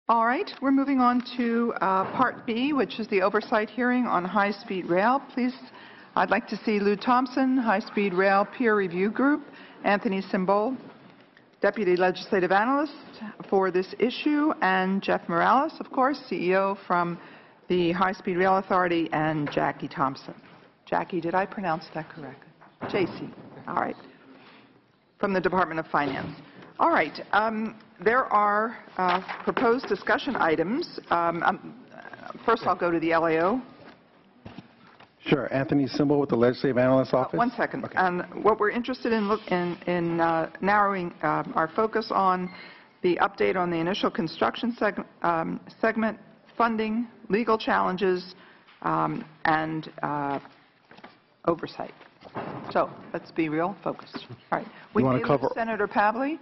All right, we're moving on to Part B, which is the oversight hearing on high-speed rail. Please, I'd like to see Lou Thompson, High-Speed Rail Peer Review Group, Anthony Simbol, Deputy Legislative Analyst for this issue, and Jeff Morales, of course, CEO from the High-Speed Rail Authority, and Jackie Thompson. Jackie, did I pronounce that correctly? JC, all right, from the Department of Finance. All right, there are proposed discussion items. First, I'll go to the LAO. Sure. Anthony Simbol with the Legislative Analyst Office. One second. Okay. And what we're interested in narrowing our focus on the update on the initial construction segment, funding, legal challenges, and oversight. So let's be real focused. All right. We deal with Senator Pavley.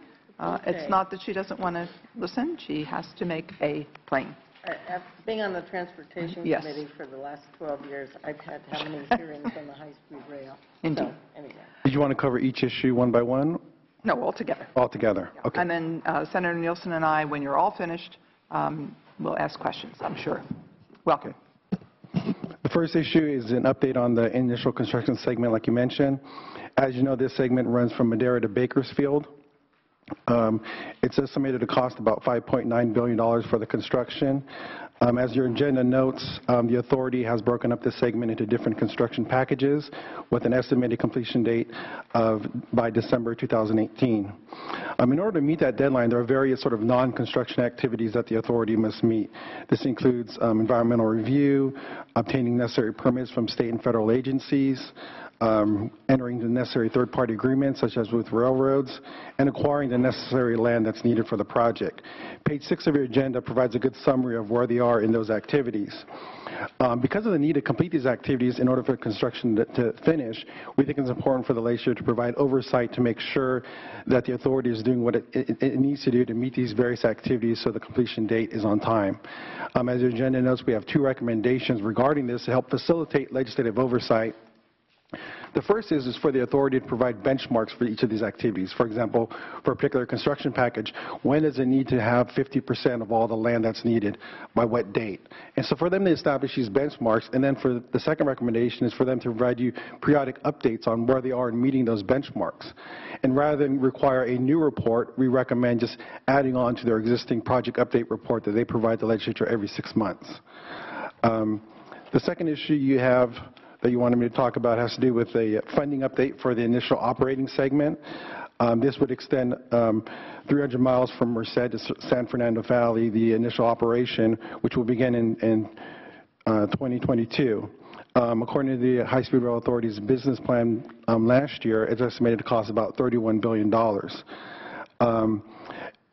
It's not that she doesn't want to listen. She has to make a claim. After being on the Transportation Committee for the last 12 years, I've had how many hearings on the high-speed rail? Indeed. So, anyway. Did you want to cover each issue one by one? No, all together. All together. Okay. And then Senator Nielsen and I, when you're all finished, will ask questions, I'm sure. Welcome. The first issue is an update on the initial construction segment, like you mentioned. As you know, this segment runs from Madera to Bakersfield. It's estimated to cost about $5.9 billion for the construction. As your agenda notes, the authority has broken up this segment into different construction packages with an estimated completion date by December 2018. In order to meet that deadline, there are various sort of non-construction activities that the authority must meet. This includes environmental review, obtaining necessary permits from state and federal agencies, entering the necessary third-party agreements, such as with railroads, and acquiring the necessary land that's needed for the project. Page 6 of your agenda provides a good summary of where they are in those activities. Because of the need to complete these activities in order for construction to finish, we think it's important for the legislature to provide oversight to make sure that the authority is doing what it needs to do to meet these various activities so the completion date is on time. As your agenda notes, we have 2 recommendations regarding this to help facilitate legislative oversight. The first is for the authority to provide benchmarks for each of these activities. For example, for a particular construction package, when does it need to have 50% of all the land that's needed, by what date? And so for them to establish these benchmarks, and then for the second recommendation is for them to provide you periodic updates on where they are in meeting those benchmarks. And rather than require a new report, we recommend just adding on to their existing project update report that they provide the legislature every 6 months. The second issue you have that you wanted me to talk about has to do with a funding update for the initial operating segment. This would extend 300 miles from Merced to San Fernando Valley, the initial operation, which will begin in 2022. According to the High-Speed Rail Authority's business plan last year, it's estimated to cost about $31 billion.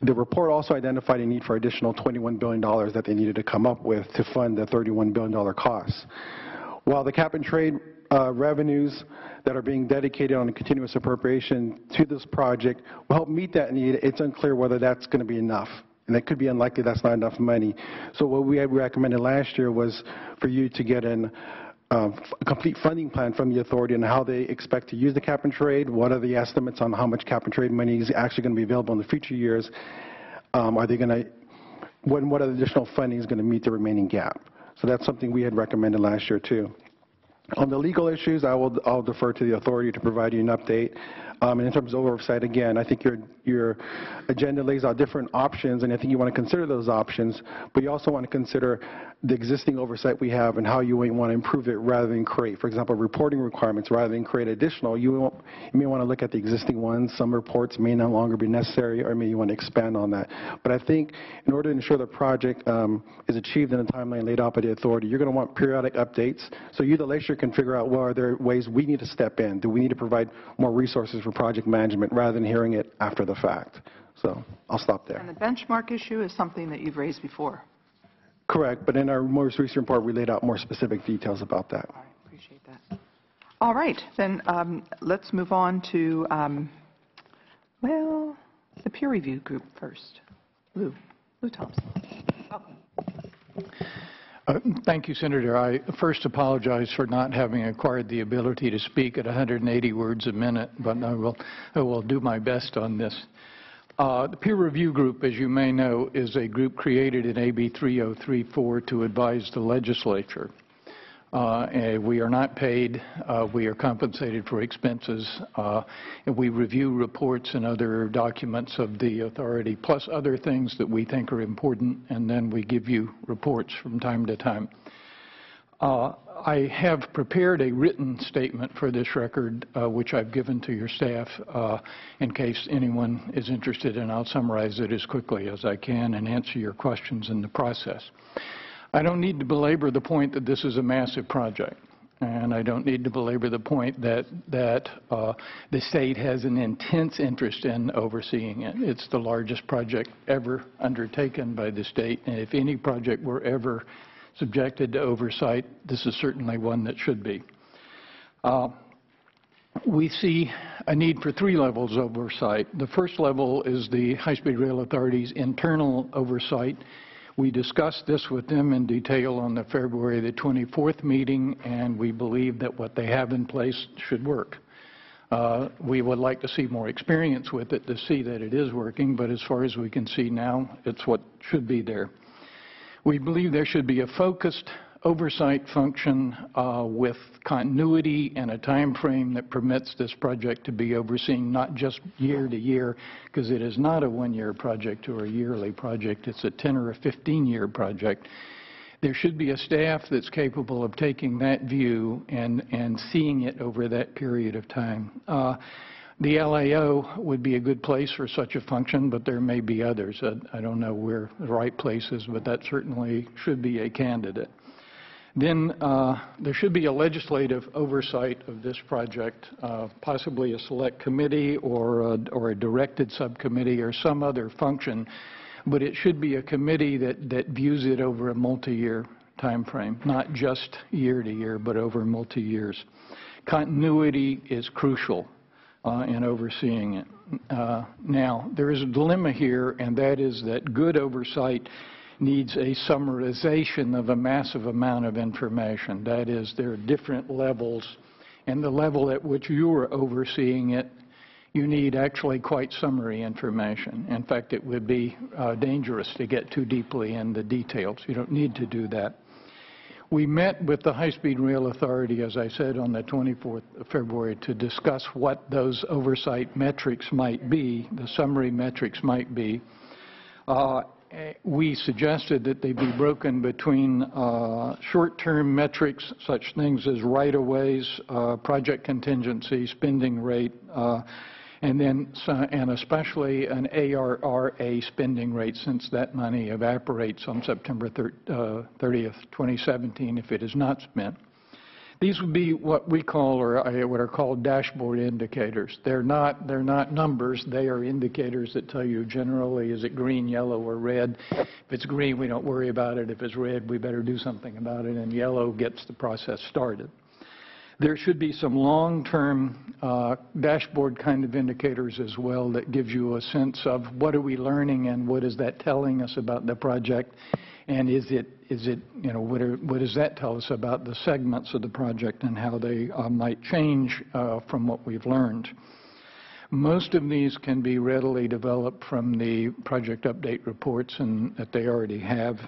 The report also identified a need for additional $21 billion that they needed to come up with to fund the $31 billion costs. While the cap and trade revenues that are being dedicated on a continuous appropriation to this project will help meet that need, it's unclear whether that's going to be enough. And it could be unlikely that's not enough money. So what we had recommended last year was for you to get a complete funding plan from the authority on how they expect to use the cap and trade, what are the estimates on how much cap and trade money is actually going to be available in the future years, are they going to, what other additional funding is going to meet the remaining gap. So that's something we had recommended last year, too. On the legal issues, I'll defer to the authority to provide you an update. And in terms of oversight, again, I think your agenda lays out different options, and I think you want to consider those options, but you also want to consider the existing oversight we have and how you want to improve it rather than create, for example, reporting requirements rather than create additional. You may want to look at the existing ones. Some reports may no longer be necessary, or maybe you want to expand on that. But I think in order to ensure the project is achieved in a timeline laid out by the authority, you're going to want periodic updates. So you, the legislature, can figure out what are there ways we need to step in. Do we need to provide more resources for project management rather than hearing it after the fact? So I'll stop there. And the benchmark issue is something that you've raised before. Correct, but in our most recent report, we laid out more specific details about that. I appreciate that. All right, then let's move on to, well, the peer review group first. Lou Thompson. Welcome. Thank you, Senator. I first apologize for not having acquired the ability to speak at 180 words a minute, but I will do my best on this. The peer review group, as you may know, is a group created in AB 3034 to advise the legislature. We are not paid. We are compensated for expenses. And we review reports and other documents of the authority, plus other things that we think are important, and then we give you reports from time to time. I have prepared a written statement for this record, which I've given to your staff in case anyone is interested, and I'll summarize it as quickly as I can and answer your questions in the process. I don't need to belabor the point that this is a massive project, and I don't need to belabor the point that the state has an intense interest in overseeing it. It's the largest project ever undertaken by the state, and if any project were ever subjected to oversight, this is certainly one that should be. We see a need for 3 levels of oversight. The first level is the High-Speed Rail Authority's internal oversight. We discussed this with them in detail on the February the 24th meeting, and we believe that what they have in place should work. We would like to see more experience with it to see that it is working, but as far as we can see now, it's what should be there. We believe there should be a focused oversight function with continuity and a time frame that permits this project to be overseen not just year to year, because it is not a one-year project or a yearly project. It's a 10 or a 15-year project. There should be a staff that's capable of taking that view and seeing it over that period of time. The LAO would be a good place for such a function, but there may be others. I don't know where the right place is, but that certainly should be a candidate. Then there should be a legislative oversight of this project, possibly a select committee or a directed subcommittee or some other function, but it should be a committee that views it over a multi-year time frame, not just year to year, but over multi-years. Continuity is crucial in overseeing it. Now, there is a dilemma here, and that is that good oversight needs a summarization of a massive amount of information. That is, there are different levels, and the level at which you are overseeing it, you need actually quite summary information. In fact, it would be dangerous to get too deeply in the details. You don't need to do that. We met with the High-Speed Rail Authority, as I said, on the 24th of February to discuss what those oversight metrics might be, the summary metrics might be. We suggested that they be broken between short-term metrics, such things as right-of-ways, project contingency, spending rate, and especially an ARRA spending rate, since that money evaporates on September 30th, 2017, if it is not spent. These would be what we call, or what are called, dashboard indicators. They're not numbers. They are indicators that tell you generally, is it green, yellow, or red. If it's green, we don't worry about it. If it's red, we better do something about it. And yellow gets the process started. There should be some long-term dashboard kind of indicators as well that gives you a sense of what are we learning and what is that telling us about the project, and what does that tell us about the segments of the project and how they might change from what we've learned. Most of these can be readily developed from the project update reports, and that they already have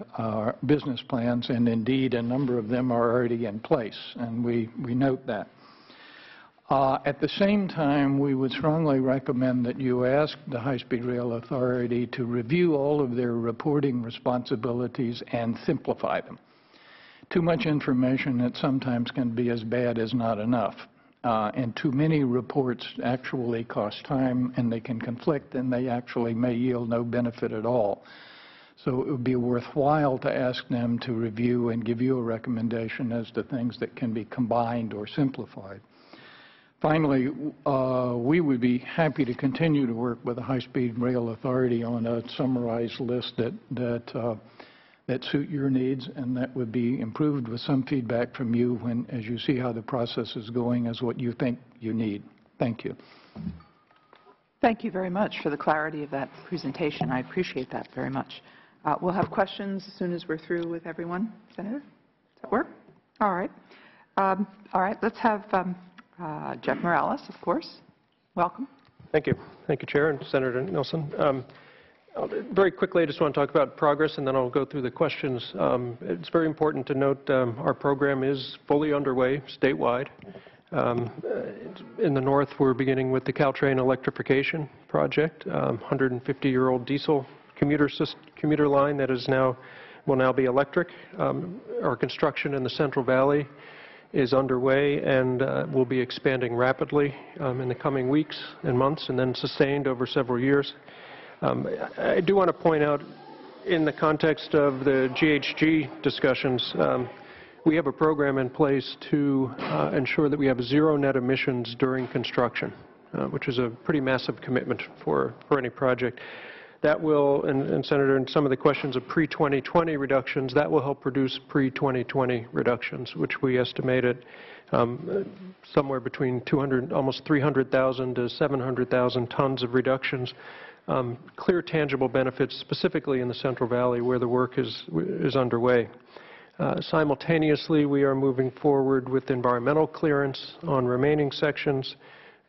business plans, and indeed a number of them are already in place, and we note that. At the same time, we would strongly recommend that you ask the High-Speed Rail Authority to review all of their reporting responsibilities and simplify them. Too much information that sometimes can be as bad as not enough. And too many reports actually cost time, and they can conflict, and they actually may yield no benefit at all. So it would be worthwhile to ask them to review and give you a recommendation as to things that can be combined or simplified. Finally, we would be happy to continue to work with the High-Speed Rail Authority on a summarized list that suit your needs, and that would be improved with some feedback from you as you see how the process is going as what you think you need. Thank you. Thank you very much for the clarity of that presentation. I appreciate that very much. We'll have questions as soon as we're through with everyone. Senator, does that work? All right. Let's have Jeff Morales, of course. Welcome. Thank you. Thank you, Chair and Senator Nelson. Very quickly, I just want to talk about progress, and then I'll go through the questions. It's very important to note our program is fully underway statewide. In the north, we're beginning with the Caltrain electrification project, 150-year-old diesel commuter line that will now be electric. Our construction in the Central Valley is underway and will be expanding rapidly in the coming weeks and months, and then sustained over several years. I do want to point out, in the context of the GHG discussions, we have a program in place to ensure that we have zero net emissions during construction, which is a pretty massive commitment for any project. That will, and Senator, in some of the questions of pre-2020 reductions, that will help produce pre-2020 reductions, which we estimated somewhere between almost 300,000 to 700,000 tons of reductions. Clear, tangible benefits, specifically in the Central Valley, where the work is underway. Simultaneously, we are moving forward with environmental clearance on remaining sections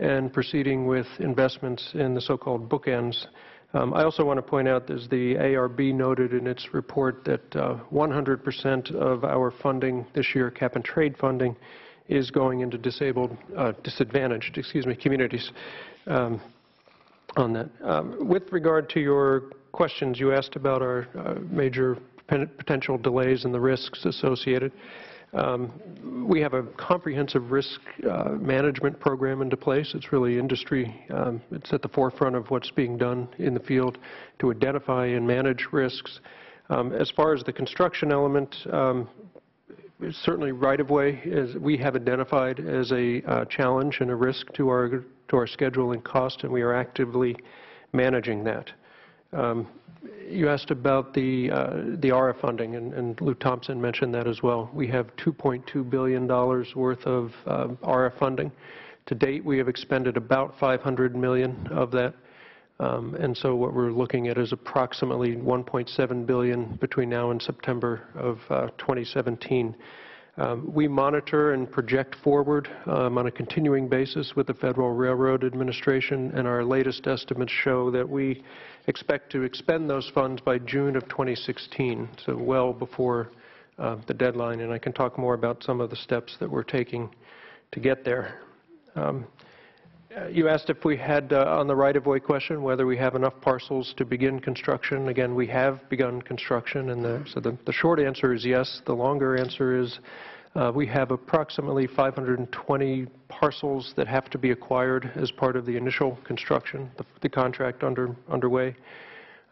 and proceeding with investments in the so-called bookends. I also want to point out, as the ARB noted in its report, that 100% of our funding this year, cap and trade funding, is going into disadvantaged communities on that. With regard to your questions, you asked about our major potential delays and the risks associated. We have a comprehensive risk management program into place. It's really industry. It's at the forefront of what's being done in the field to identify and manage risks. As far as the construction element, certainly right-of-way, as we have identified as a challenge and a risk to our schedule and cost, and we are actively managing that. You asked about the ARRA funding, and Lou Thompson mentioned that as well. We have $2.2 billion worth of ARRA funding. To date, we have expended about $500 million of that, and so what we're looking at is approximately $1.7 billion between now and September of 2017. We monitor and project forward on a continuing basis with the Federal Railroad Administration, and our latest estimates show that we expect to expend those funds by June of 2016, so well before the deadline, and I can talk more about some of the steps that we're taking to get there. You asked if we had, on the right-of-way question, whether we have enough parcels to begin construction. Again, we have begun construction, and so the short answer is yes. The longer answer is we have approximately 520 parcels that have to be acquired as part of the initial construction, the contract underway.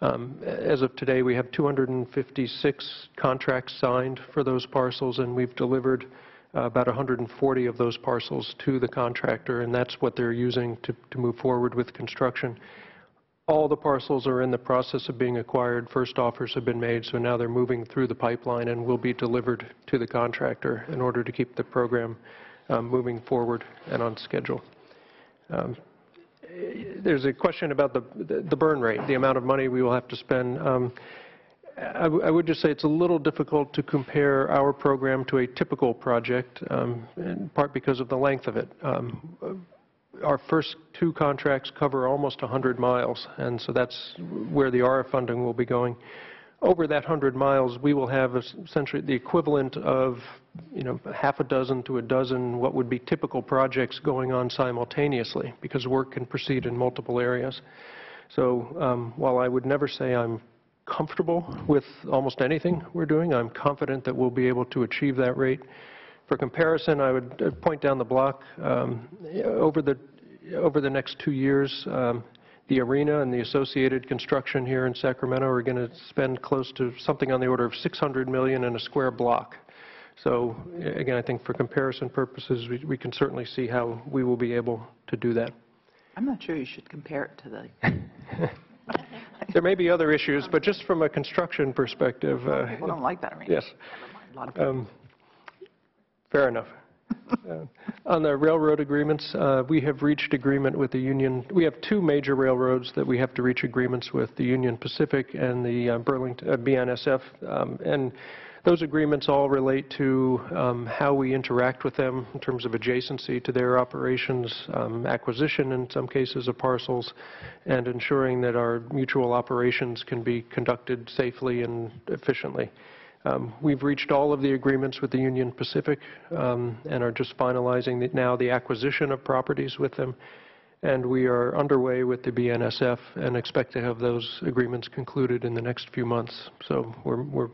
As of today, we have 256 contracts signed for those parcels, and we've delivered about 140 of those parcels to the contractor, and that's what they're using to move forward with construction. All the parcels are in the process of being acquired. First offers have been made, so now they're moving through the pipeline and will be delivered to the contractor in order to keep the program moving forward and on schedule. There's a question about the burn rate, the amount of money we will have to spend. I would just say it's a little difficult to compare our program to a typical project, in part because of the length of it. Our first two contracts cover almost 100 miles, and so that's where the ARRA funding will be going. Over that 100 miles, we will have essentially the equivalent of, half a dozen to a dozen what would be typical projects going on simultaneously, because work can proceed in multiple areas. So while I would never say I'm comfortable with almost anything we're doing, I'm confident that we'll be able to achieve that rate. For comparison, I would point down the block. Over the next 2 years, the arena and the associated construction here in Sacramento are going to spend close to something on the order of $600 million in a square block. So again, I think for comparison purposes, we can certainly see how we will be able to do that. I'm not sure you should compare it to the... There may be other issues, but just from a construction perspective... People don't like that arena. Yes. A lot of people. Fair enough. On the railroad agreements, we have reached agreement with the union. We have two major railroads that we have to reach agreements with, the Union Pacific and the BNSF. And Those agreements all relate to how we interact with them in terms of adjacency to their operations, acquisition in some cases of parcels, and ensuring that our mutual operations can be conducted safely and efficiently. We've reached all of the agreements with the Union Pacific and are just finalizing now the acquisition of properties with them. And we are underway with the BNSF and expect to have those agreements concluded in the next few months. So we're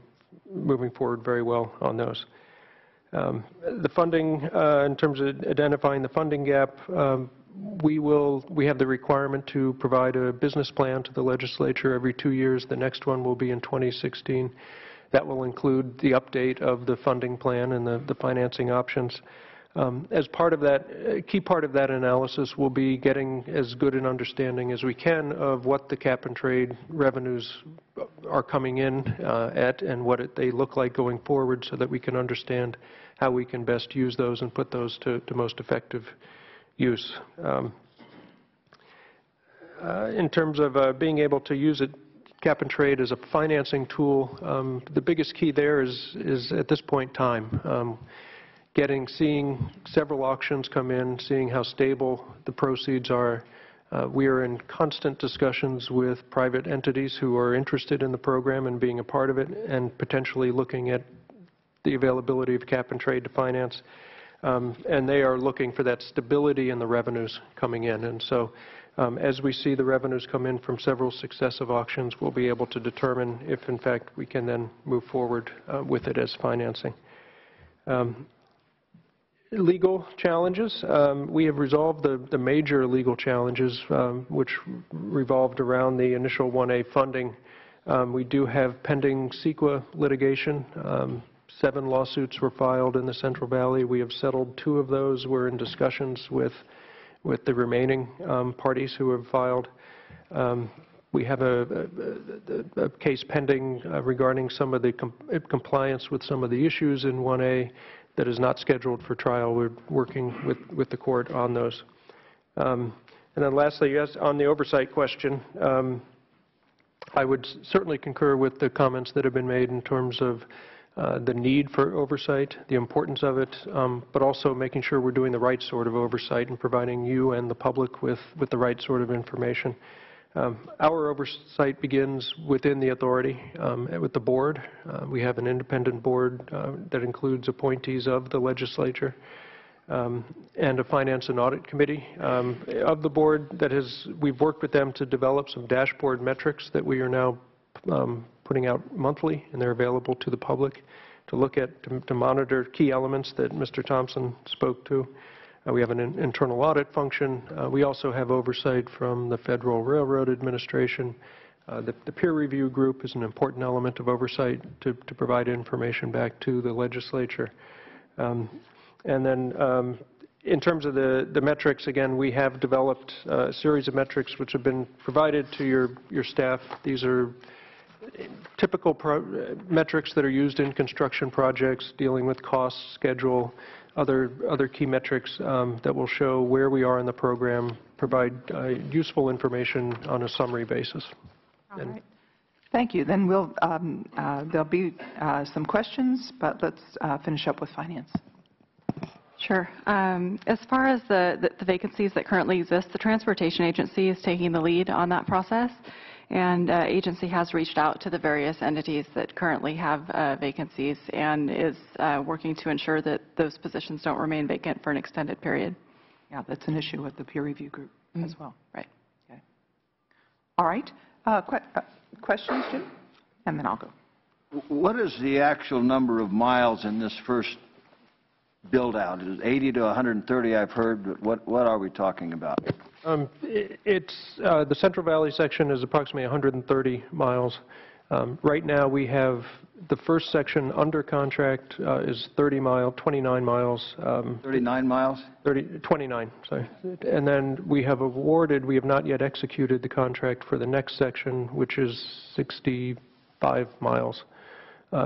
moving forward very well on those. The funding, in terms of identifying the funding gap, we have the requirement to provide a business plan to the legislature every 2 years. The next one will be in 2016. That will include the update of the funding plan and the financing options. As part of that, a key part of that analysis will be getting as good an understanding as we can of what the cap and trade revenues are coming in at and what they look like going forward so that we can understand how we can best use those and put those to most effective use. In terms of being able to use it, cap and trade as a financing tool, the biggest key there is at this point time. Seeing several auctions come in, seeing how stable the proceeds are. We are in constant discussions with private entities who are interested in the program and being a part of it and potentially looking at the availability of cap and trade to finance. And they are looking for that stability in the revenues coming in. And so as we see the revenues come in from several successive auctions, we'll be able to determine if, in fact, we can then move forward with it as financing. Legal challenges. We have resolved the major legal challenges which revolved around the initial 1A funding. We do have pending CEQA litigation. 7 lawsuits were filed in the Central Valley. We have settled 2 of those. We're in discussions with the remaining parties who have filed. We have a case pending regarding some of the compliance with some of the issues in 1A that is not scheduled for trial. We're working with the court on those. And then lastly, yes, on the oversight question, I would certainly concur with the comments that have been made in terms of the need for oversight, the importance of it, but also making sure we're doing the right sort of oversight and providing you and the public with the right sort of information. Our oversight begins within the authority, with the board. We have an independent board that includes appointees of the legislature and a finance and audit committee of the board we've worked with them to develop some dashboard metrics that we are now putting out monthly, and they're available to the public to look at, to monitor key elements that Mr. Thompson spoke to. We have an internal audit function. We also have oversight from the Federal Railroad Administration. The peer review group is an important element of oversight to provide information back to the legislature. And then in terms of the metrics, again, we have developed a series of metrics which have been provided to your staff. These are typical metrics that are used in construction projects, dealing with costs, schedule, other key metrics that will show where we are in the program, provide useful information on a summary basis. All right. Thank you. Then there'll be some questions, but let's finish up with finance. Sure. As far as the vacancies that currently exist, the Transportation Agency is taking the lead on that process, and agency has reached out to the various entities that currently have vacancies and is working to ensure that those positions don't remain vacant for an extended period. Yeah, that's an issue with the peer review group as well. Right. Okay. All right. Questions, Jim? And then I'll go. What is the actual number of miles in this first build-out? Is it 80 to 130, I've heard, but what are we talking about? The Central Valley section is approximately 130 miles. Right now we have the first section under contract is 29 miles. 39 miles? 29, sorry. And then we have not yet executed the contract for the next section, which is 65 miles.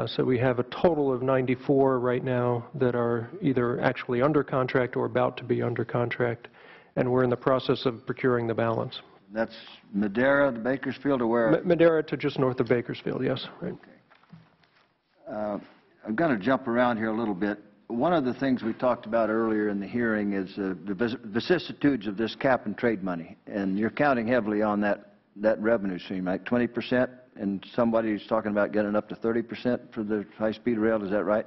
So we have a total of 94 right now that are either actually under contract or about to be under contract, and we're in the process of procuring the balance. That's Madera to Bakersfield, or where? Madera to just north of Bakersfield, yes. Right. Okay. I'm going to jump around here a little bit. One of the things we talked about earlier in the hearing is the vicissitudes of this cap and trade money, and you're counting heavily on that revenue stream, like 20%, and somebody's talking about getting up to 30% for the high-speed rail. Is that right?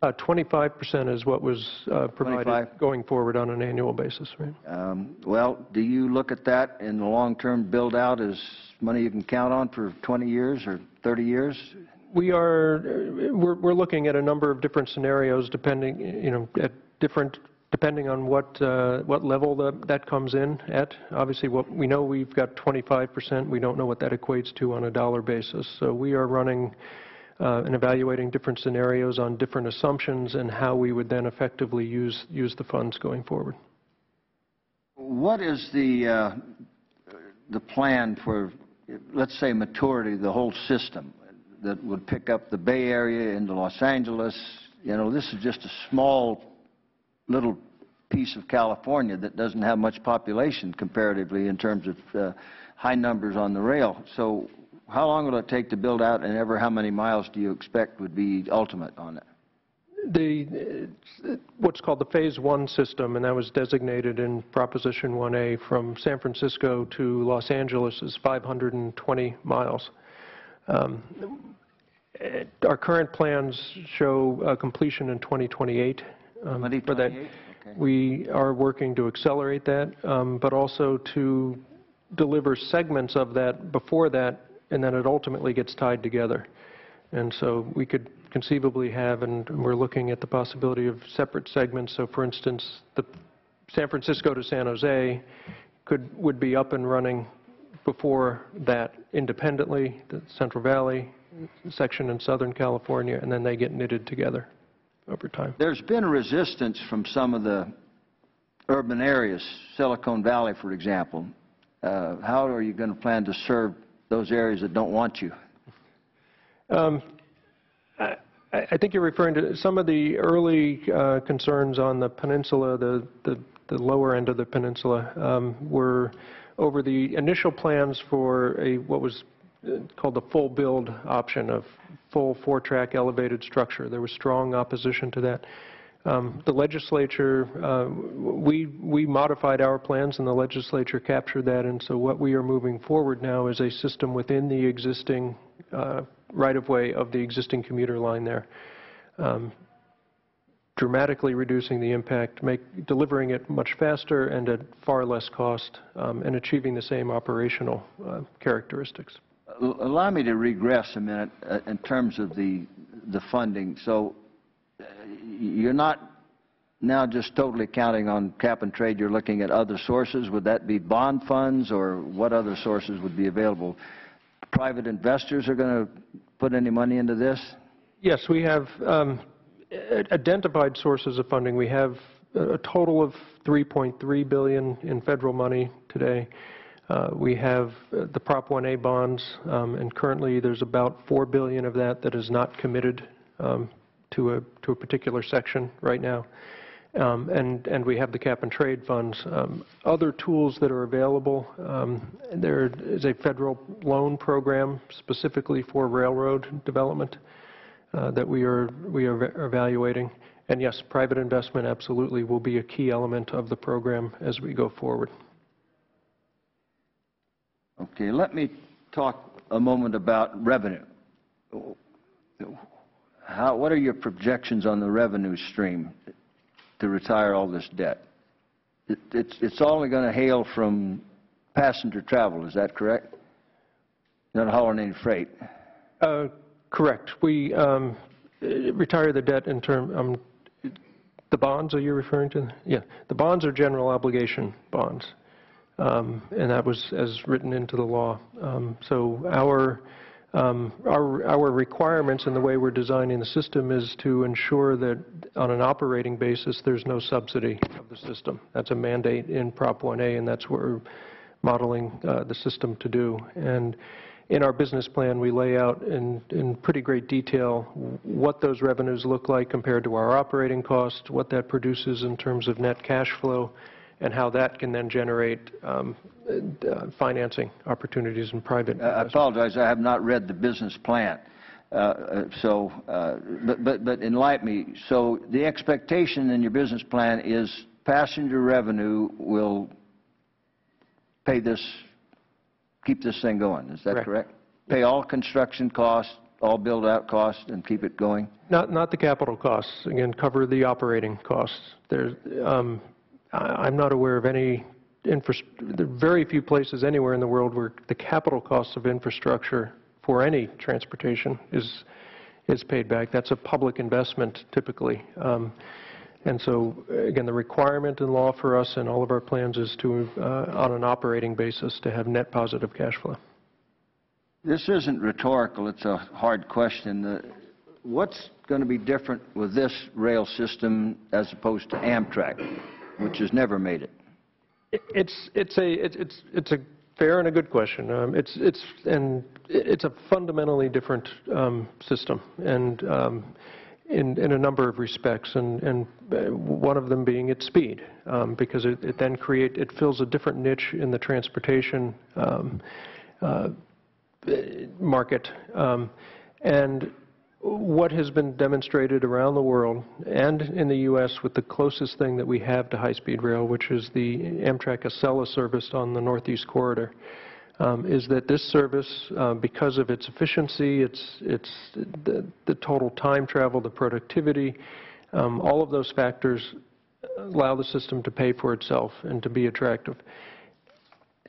25% is what was provided 25? going forward on an annual basis, right? Well, do you look at that in the long-term build-out as money you can count on for 20 years or 30 years? We're looking at a number of different scenarios, depending on what level that comes in at. Obviously, what we know, we've got 25%. We don't know what that equates to on a dollar basis. So we are running and evaluating different scenarios on different assumptions and how we would then effectively use the funds going forward. What is the plan for, let's say, maturity of the whole system that would pick up the Bay Area into Los Angeles? You know, this is just a small little piece of California that doesn't have much population comparatively in terms of high numbers on the rail. So how long will it take to build out, and how many miles do you expect would be ultimate on it? What's called the Phase 1 system, and that was designated in Proposition 1A from San Francisco to Los Angeles, is 520 miles. Our current plans show completion in 2028. 2028? For that, okay. We are working to accelerate that, but also to deliver segments of that before that, and then it ultimately gets tied together. And so we could conceivably have, and we're looking at the possibility of separate segments. So for instance, the San Francisco to San Jose would be up and running before that independently, the Central Valley section in Southern California, and then they get knitted together over time. There's been resistance from some of the urban areas, Silicon Valley, for example. How are you going to plan to serve those areas that don't want you? I think you're referring to some of the early concerns on the peninsula, the lower end of the peninsula, were over the initial plans for what was called the full build option of full 4-track elevated structure. There was strong opposition to that. The legislature, we modified our plans, and the legislature captured that, and so what we are moving forward now is a system within the existing right-of-way of the existing commuter line there, dramatically reducing the impact, delivering it much faster and at far less cost, and achieving the same operational characteristics. Allow me to regress a minute in terms of the funding. So you're not now just totally counting on cap and trade. You're looking at other sources. Would that be bond funds, or what other sources would be available? Private investors are going to put any money into this? Yes, we have identified sources of funding. We have a total of $3.3 billion in federal money today. We have the Prop 1A bonds, and currently there's about $4 billion of that is not committed to a particular section right now. And we have the cap and trade funds. Other tools that are available, there is a federal loan program specifically for railroad development that we are evaluating. And yes, private investment absolutely will be a key element of the program as we go forward. Okay, let me talk a moment about revenue. What are your projections on the revenue stream to retire all this debt? It's only going to hail from passenger travel, is that correct? Not hauling any freight? Correct. We retire the debt in terms, the bonds, are you referring to? Yeah, the bonds are general obligation bonds. And that was as written into the law. So our requirements and the way we're designing the system is to ensure that on an operating basis there's no subsidy of the system. That's a mandate in Prop 1A, and that's what we're modeling the system to do. And in our business plan we lay out in pretty great detail what those revenues look like compared to our operating cost, what that produces in terms of net cash flow, and how that can then generate financing opportunities in private investment. I apologize, I have not read the business plan. But enlighten me. So the expectation in your business plan is passenger revenue will pay this, keep this thing going. Is that correct? Pay all construction costs, all build-out costs, and keep it going? Not the capital costs. Again, cover the operating costs. I'm not aware of any there are very few places anywhere in the world where the capital costs of infrastructure for any transportation is paid back. That's a public investment typically. And so, again, the requirement in law for us and all of our plans is to, on an operating basis, to have net positive cash flow. This isn't rhetorical. It's a hard question. What's going to be different with this rail system as opposed to Amtrak, which has never made it? It's a fair and a good question. It's a fundamentally different system, and in a number of respects, and one of them being its speed, because it then fills a different niche in the transportation market, and what has been demonstrated around the world and in the U.S. with the closest thing that we have to high-speed rail, which is the Amtrak Acela service on the Northeast Corridor, is that this service, because of its efficiency, the total time travel, the productivity, all of those factors allow the system to pay for itself and to be attractive.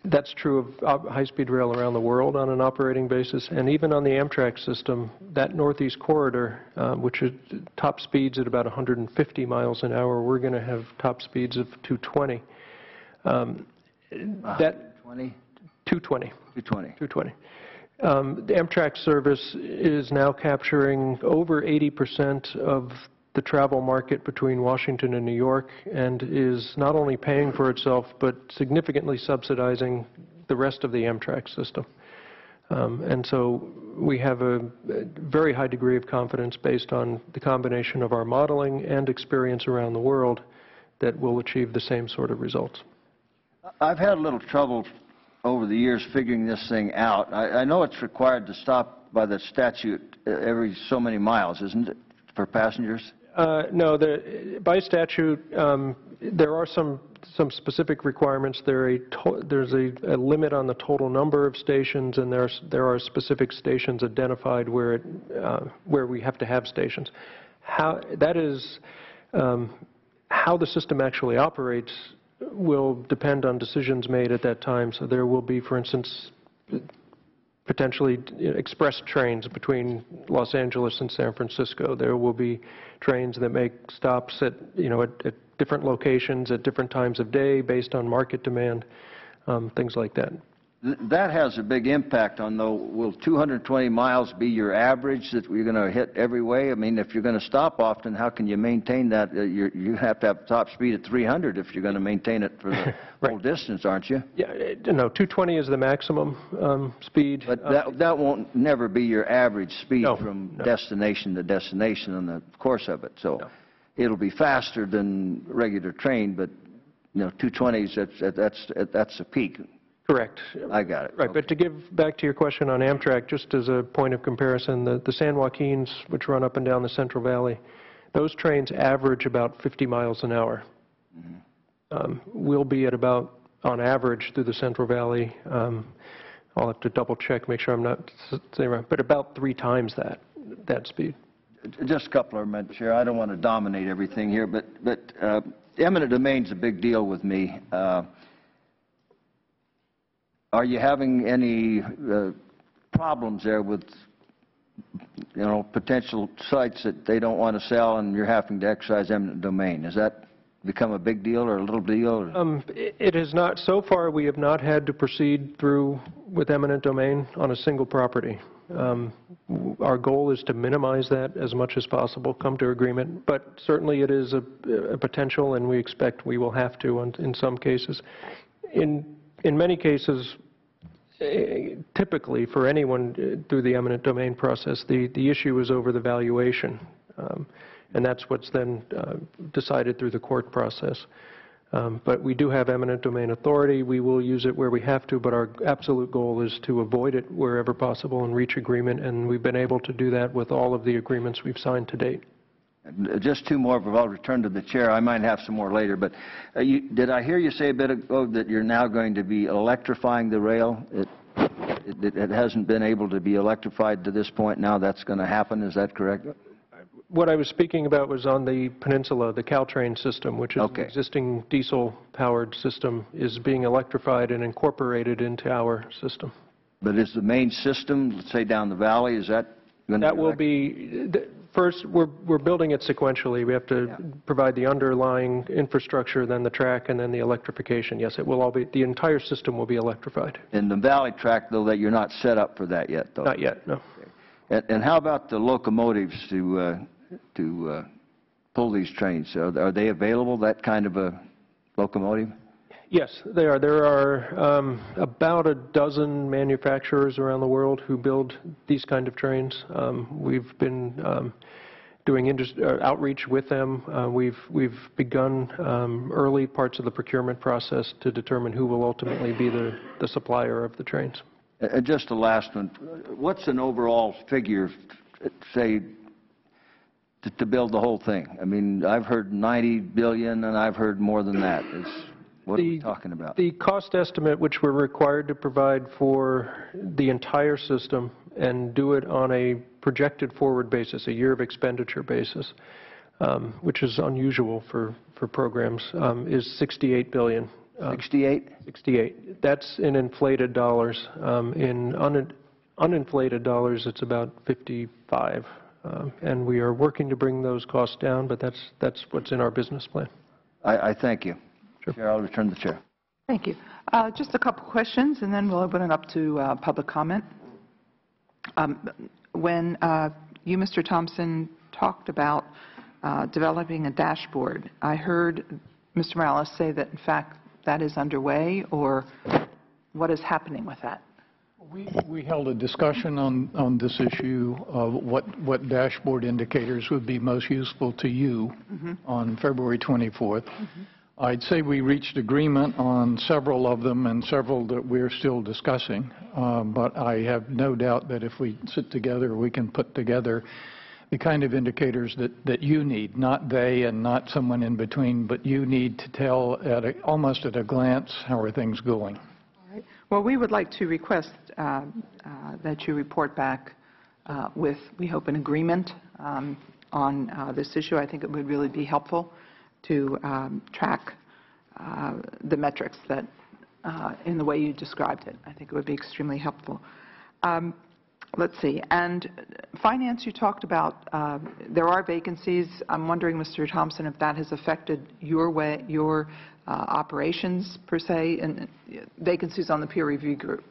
That's true of high-speed rail around the world on an operating basis, and even on the Amtrak system, that Northeast Corridor, which is top speeds at about 150 miles an hour, we're going to have top speeds of 220. 220? 220. 220. 220. The Amtrak service is now capturing over 80% of the travel market between Washington and New York, and is not only paying for itself, but significantly subsidizing the rest of the Amtrak system. And so we have a very high degree of confidence based on the combination of our modeling and experience around the world that we'll achieve the same sort of results. I've had a little trouble over the years figuring this thing out. I know it's required to stop by the statute every so many miles, isn't it, for passengers? No, by statute, there are some specific requirements. There's a limit on the total number of stations, and there are specific stations identified where we have to have stations. How the system actually operates will depend on decisions made at that time. So there will be, for instance, potentially express trains between Los Angeles and San Francisco. There will be trains that make stops at different locations at different times of day based on market demand, things like that. That has a big impact on, though, will 220 miles be your average that we're going to hit every way? I mean, if you're going to stop often, how can you maintain that? You have to have top speed at 300 if you're going to maintain it for the whole distance, aren't you? Yeah, no, 220 is the maximum speed. But that won't never be your average speed from destination to destination in the course of it. So it'll be faster than regular train, but 220s, that's a peak. Correct. I got it. Right, okay. but to give back to your question on Amtrak, just as a point of comparison, the San Joaquins, which run up and down the Central Valley, those trains average about 50 miles an hour. Mm-hmm. We'll be at about, on average, through the Central Valley, I'll have to double check, make sure I'm not saying right, but about 3 times that speed. Just a couple of minutes here. I don't want to dominate everything here, but eminent domain's a big deal with me. Are you having any problems there with, potential sites that they don't want to sell and you're having to exercise eminent domain? Has that become a big deal or a little deal? It has not. So far, we have not had to proceed through with eminent domain on a single property. Our goal is to minimize that as much as possible, come to agreement, but certainly it is a potential, and we expect we will have to in some cases. In many cases, typically for anyone through the eminent domain process, the issue is over the valuation, and that's what's then decided through the court process. But we do have eminent domain authority. We will use it where we have to, but our absolute goal is to avoid it wherever possible and reach agreement, and we've been able to do that with all of the agreements we've signed to date. Just two more, but I'll return to the chair. I might have some more later, but did I hear you say a bit ago that you're now going to be electrifying the rail? It hasn't been able to be electrified to this point. Now that's going to happen. Is that correct? What I was speaking about was on the peninsula, the Caltrain system, which is an existing diesel-powered system, is being electrified and incorporated into our system. But is the main system, let's say down the valley, is that going to be? That will be, first, we're building it sequentially. We have to provide the underlying infrastructure, then the track, and then the electrification. Yes, it will all be, the entire system will be electrified. In the valley track, though, that you're not set up for that yet, though? Not yet, no. And how about the locomotives to pull these trains? Are they available, that kind of a locomotive? Yes, they are. There are about a dozen manufacturers around the world who build these kind of trains. We've been doing outreach with them. We've begun early parts of the procurement process to determine who will ultimately be the supplier of the trains. Just the last one. What's an overall figure, say, to build the whole thing? I mean, I've heard $90 billion, and I've heard more than that. What are we talking about? The cost estimate, which we're required to provide for the entire system and do it on a projected forward basis, a year of expenditure basis, which is unusual for programs, is $68 billion. 68? 68. That's in inflated dollars. In uninflated dollars, it's about 55. And we are working to bring those costs down, but that's what's in our business plan. I thank you. Sure. Chair, I'll return the chair. Thank you. Just a couple questions, and then we'll open it up to public comment. When you, Mr. Thompson, talked about developing a dashboard, I heard Mr. Morales say that, in fact, that is underway, or what is happening with that? We held a discussion on this issue of what dashboard indicators would be most useful to you on February 24th. I'd say we reached agreement on several of them and several that we're still discussing, but I have no doubt that if we sit together, we can put together the kind of indicators that you need, not they and not someone in between, but you need to tell almost at a glance how are things going. All right. Well, we would like to request that you report back with, we hope, an agreement on this issue. I think it would really be helpful to track the metrics that in the way you described it. I think it would be extremely helpful. Let's see. And finance, you talked about there are vacancies. I'm wondering, Mr. Thompson, if that has affected your operations per se, and vacancies on the peer review group.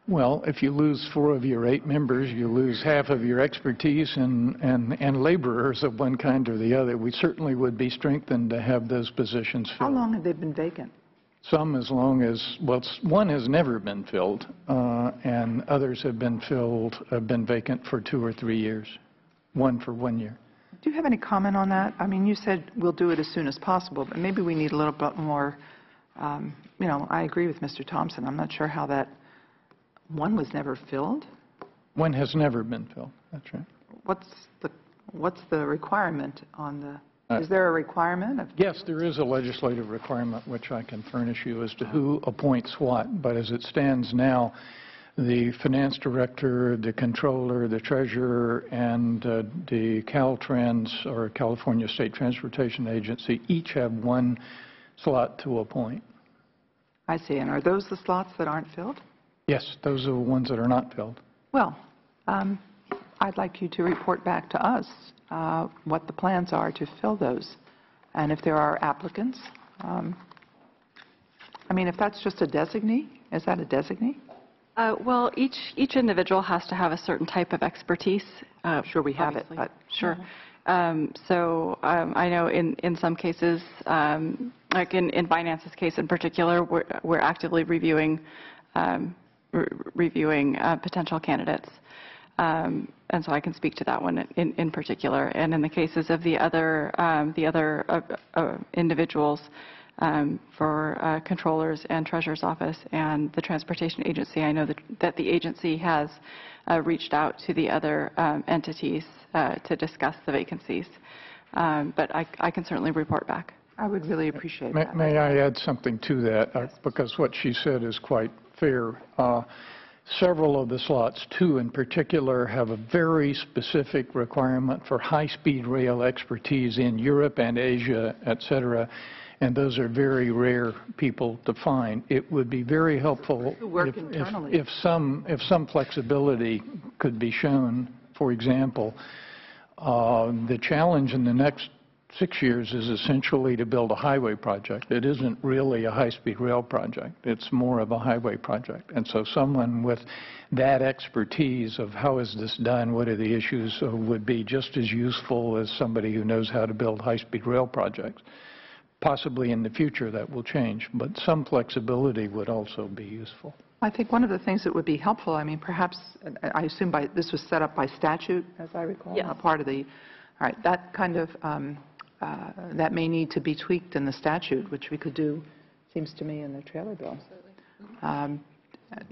Well, if you lose 4 of your 8 members, you lose half of your expertise and laborers of one kind or the other. We certainly would be strengthened to have those positions filled. How long have they been vacant? Some as long as, well, one has never been filled, and others have been vacant for 2 or 3 years, one for 1 year. Do you have any comment on that? I mean, you said we'll do it as soon as possible, but maybe we need a little bit more, I agree with Mr. Thompson. I'm not sure how that, one was never filled? One has never been filled, that's right. What's the requirement on the, is there a requirement? Yes, there is a legislative requirement which I can furnish you as to who appoints what, but as it stands now, the finance director, the controller, the treasurer, and the Caltrans, or California State Transportation Agency, each have 1 slot to appoint. I see. And are those the slots that aren't filled? Yes, those are the ones that are not filled. Well, I'd like you to report back to us what the plans are to fill those. And if there are applicants, I mean, if that's just a designee, is that a designee? Well, each individual has to have a certain type of expertise. Sure, we have obviously. it, but sure. So I know in some cases, like in finance's case in particular, we're actively reviewing potential candidates, and so I can speak to that one in particular. And in the cases of the other individuals, for controllers and treasurer's office and the transportation agency. I know that the agency has reached out to the other entities to discuss the vacancies, but I can certainly report back. I would really appreciate that. May I add something to that? Because what she said is quite fair. Several of the slots, two in particular, have a very specific requirement for high-speed rail expertise in Europe and Asia, et cetera, and those are very rare people to find. It would be very helpful if some flexibility could be shown. For example, the challenge in the next 6 years is essentially to build a highway project. It isn't really a high-speed rail project. It's more of a highway project. And so someone with that expertise of how is this done, what are the issues, would be just as useful as somebody who knows how to build high-speed rail projects. Possibly in the future that will change, but some flexibility would also be useful. I think one of the things that would be helpful, I mean, perhaps, I assume this was set up by statute, as I recall? Yes. A part of the, all right, that kind of, that may need to be tweaked in the statute, which we could do, seems to me, in the trailer bill.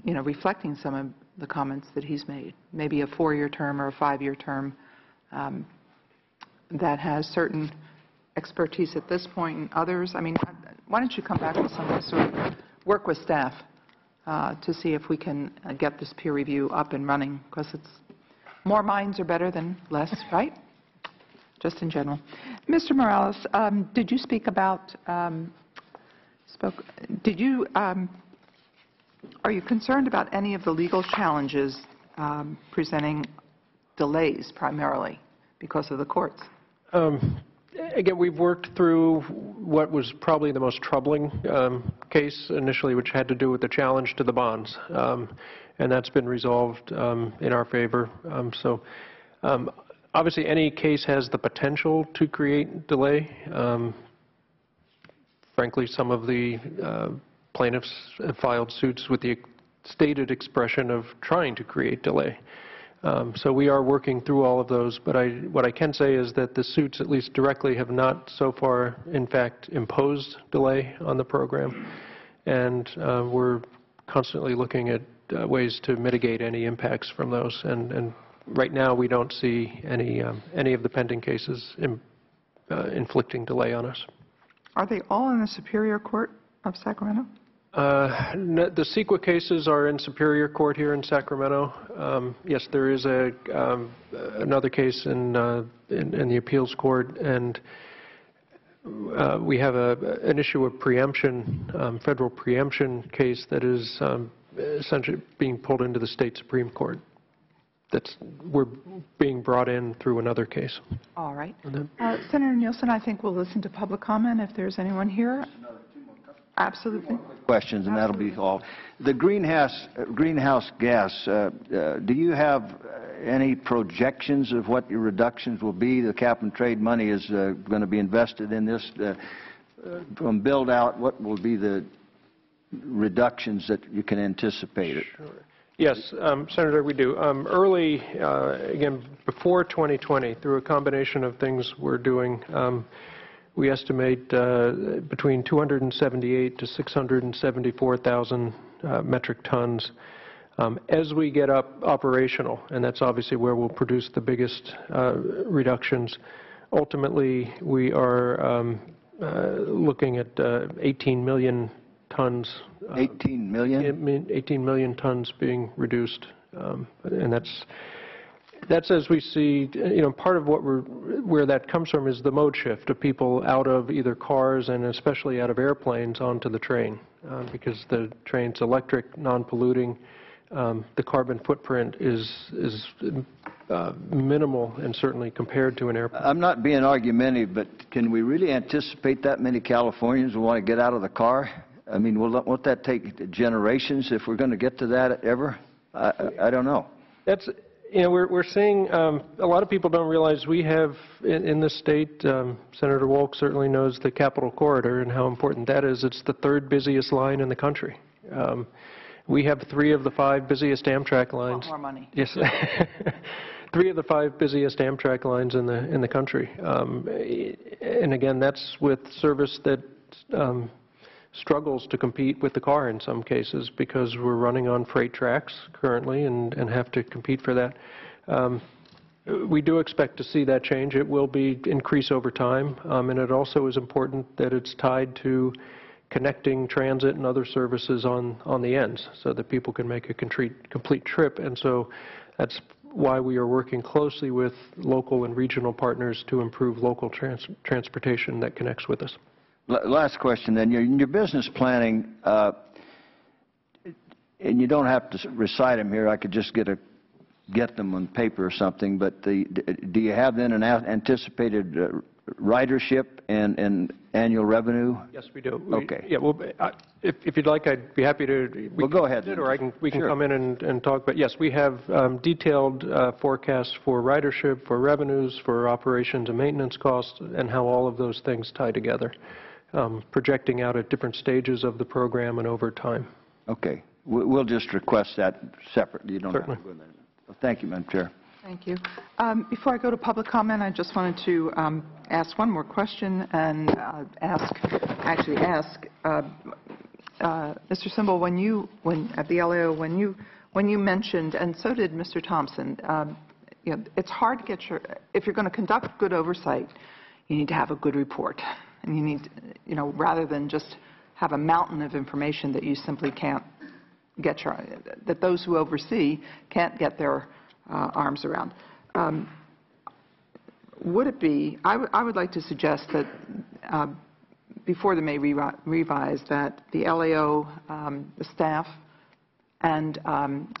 You know, reflecting some of the comments that he's made. Maybe a 4-year term or a 5-year term that has certain expertise at this point and others. I mean, why don't you come back with some of sort of work with staff to see if we can get this peer review up and running, because it's more minds are better than less, right? Just in general. Mr. Morales, did you speak about, are you concerned about any of the legal challenges presenting delays primarily because of the courts? Again, we've worked through what was probably the most troubling case initially, which had to do with the challenge to the bonds, and that's been resolved in our favor. Obviously, any case has the potential to create delay. Frankly, some of the plaintiffs have filed suits with the stated expression of trying to create delay. So we are working through all of those, but what I can say is that the suits, at least directly, have not so far, in fact, imposed delay on the program, and we're constantly looking at ways to mitigate any impacts from those. And right now, we don't see any of the pending cases inflicting delay on us. Are they all in the Superior Court of Sacramento? The CEQA cases are in Superior Court here in Sacramento. Yes, there is another case in the appeals court, and we have an issue of preemption, federal preemption case that is essentially being pulled into the state Supreme Court. We're being brought in through another case. All right. Senator Nielsen, I think we'll listen to public comment if there's anyone here. Absolutely. Questions, and that'll be all. The greenhouse gas, do you have any projections of what your reductions will be? The cap and trade money is going to be invested in this. From build out, what will be the reductions that you can anticipate? Sure. Yes, Senator, we do. Early, again, before 2020, through a combination of things we're doing, we estimate between 278 to 674,000 metric tons. As we get up operational, and that's obviously where we'll produce the biggest reductions, ultimately we are looking at 18 million tons. 18 million? 18 million tons being reduced, and that's as we see, part of where that comes from is the mode shift of people out of either cars and especially out of airplanes onto the train, because the train's electric, non-polluting. The carbon footprint is minimal, and certainly compared to an airplane. I'm not being argumentative, but can we really anticipate that many Californians will want to get out of the car? I mean, won't that take generations if we're going to get to that ever? I don't know. That's, we're seeing a lot of people don't realize we have in this state, Senator Wolk certainly knows the Capitol Corridor and how important that is. It's the third busiest line in the country. We have 3 of the 5 busiest Amtrak lines. More money. Yes. 3 of the 5 busiest Amtrak lines in the country. And again, that's with service that struggles to compete with the car in some cases because we're running on freight tracks currently and have to compete for that. We do expect to see that change. It will increase over time, and it also is important that it's tied to connecting transit and other services on the ends so that people can make a complete trip. And so that's why we are working closely with local and regional partners to improve local transportation that connects with us. Last question then. In your business planning, and you don't have to recite them here, I could just get them on paper or something, but do you have then an anticipated ridership and annual revenue? Yes, we do. Okay. Yeah, well, if you'd like, I'd be happy to. Well, go ahead. Or we can Sure. come in and talk. But yes, we have detailed forecasts for ridership, for revenues, for operations and maintenance costs, and how all of those things tie together, projecting out at different stages of the program and over time. Okay. We'll just request that separately. You don't Certainly. have to go there. Well, thank you, Madam Chair. Thank you. Before I go to public comment, I just wanted to ask one more question and ask Mr. Simbal, at the LAO, when you mentioned, and so did Mr. Thompson, it's hard to get if you're going to conduct good oversight, you need to have a good report, and you need, rather than just have a mountain of information that you simply can't get that those who oversee can't get their arms around. Would it be, I would like to suggest that before the May revise, that the LAO, the staff, and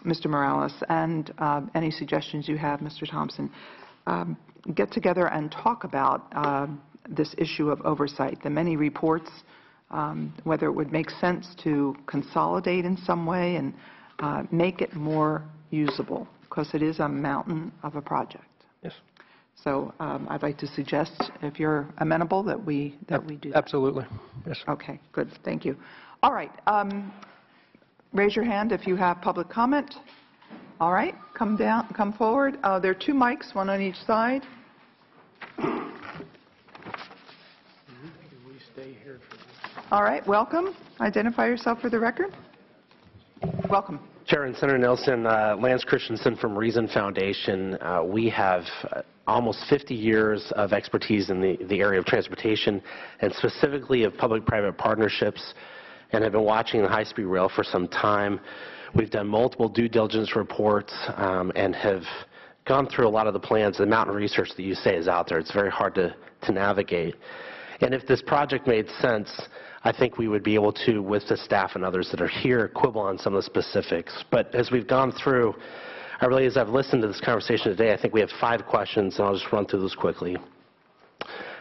Mr. Morales, and any suggestions you have, Mr. Thompson, get together and talk about this issue of oversight, the many reports, whether it would make sense to consolidate in some way and make it more usable, because it is a mountain of a project. Yes. So I'd like to suggest, if you're amenable, that we do that. Absolutely. Yes. Okay, good. Thank you. All right. Raise your hand if you have public comment. All right. Come forward. There are 2 mics, one on each side. All right. Welcome. Identify yourself for the record. Welcome. Chair and Senator Nelson, Lance Christensen from Reason Foundation. We have almost 50 years of expertise in the area of transportation, and specifically of public-private partnerships, and have been watching the high-speed rail for some time. We've done multiple due diligence reports and have gone through a lot of the plans. The mountain of research that you say is out there. It's very hard to navigate. And if this project made sense, I think we would be able to, with the staff and others that are here, quibble on some of the specifics. But as we've gone through, as I've listened to this conversation today, I think we have 5 questions, and I'll just run through those quickly.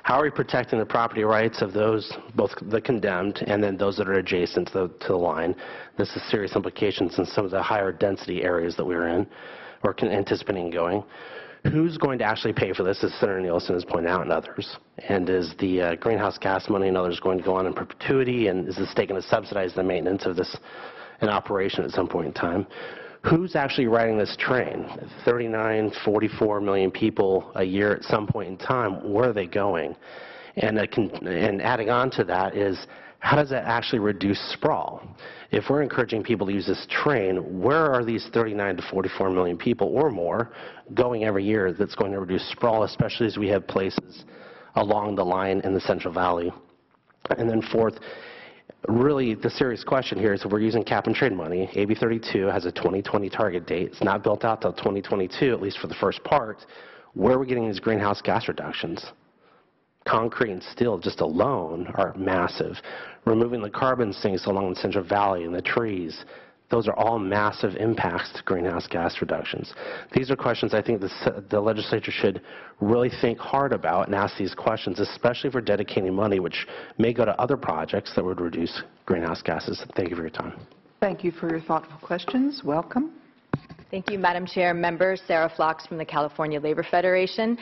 How are we protecting the property rights of those, both the condemned and then those that are adjacent to the line? This has serious implications in some of the higher density areas that we're in or anticipating going. Who's going to actually pay for this, as Senator Nielsen has pointed out, and others? And is the greenhouse gas money and others going to go on in perpetuity? And is the state going to subsidize the maintenance of this in operation at some point in time? Who's actually riding this train? 39, 44 million people a year at some point in time, where are they going? And adding on to that is, how does that actually reduce sprawl? If we're encouraging people to use this train, where are these 39 to 44 million people or more going every year that's going to reduce sprawl, especially as we have places along the line in the Central Valley? And then fourth, really the serious question here is, if we're using cap and trade money, AB 32 has a 2020 target date. It's not built out till 2022, at least for the first part. Where are we getting these greenhouse gas reductions? Concrete and steel just alone are massive. Removing the carbon sinks along the Central Valley and the trees, those are all massive impacts to greenhouse gas reductions. These are questions I think the legislature should really think hard about and ask these questions, especially if we're dedicating money, which may go to other projects that would reduce greenhouse gases. Thank you for your time. Thank you for your thoughtful questions. Welcome. Thank you, Madam Chair. Members, Sarah Flocks from the California Labor Federation.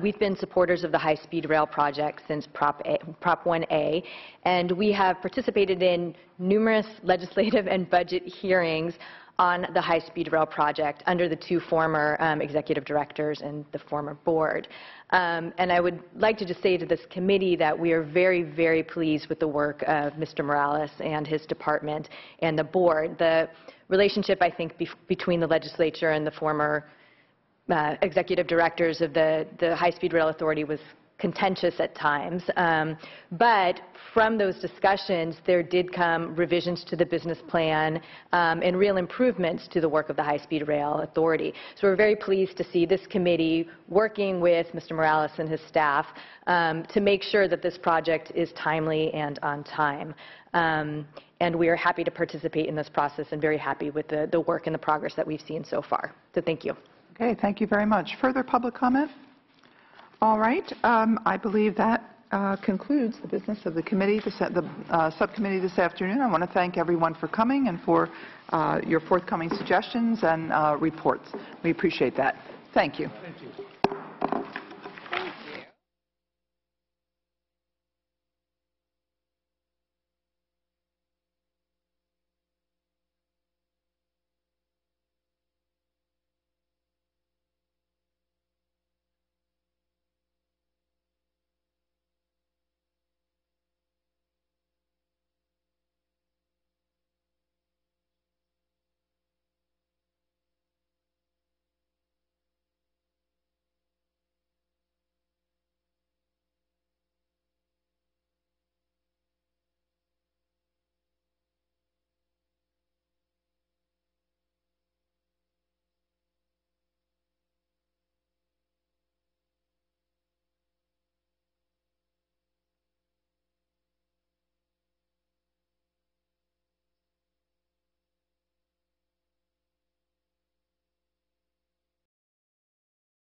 We've been supporters of the high-speed rail project since Prop 1A, and we have participated in numerous legislative and budget hearings on the high-speed rail project under the two former executive directors and the former board. And I would like to just say to this committee that we are very, very pleased with the work of Mr. Morales and his department and the board. The relationship, I think, between the legislature and the former executive directors of the High-Speed Rail Authority was contentious at times, but from those discussions there did come revisions to the business plan and real improvements to the work of the High-Speed Rail Authority. So we're very pleased to see this committee working with Mr. Morales and his staff to make sure that this project is timely and on time. And we are happy to participate in this process and very happy with the work and the progress that we've seen so far. So thank you. Okay, thank you very much. Further public comment? All right, I believe that concludes the business of the committee, the subcommittee this afternoon. I want to thank everyone for coming and for your forthcoming suggestions and reports. We appreciate that. Thank you. Thank you.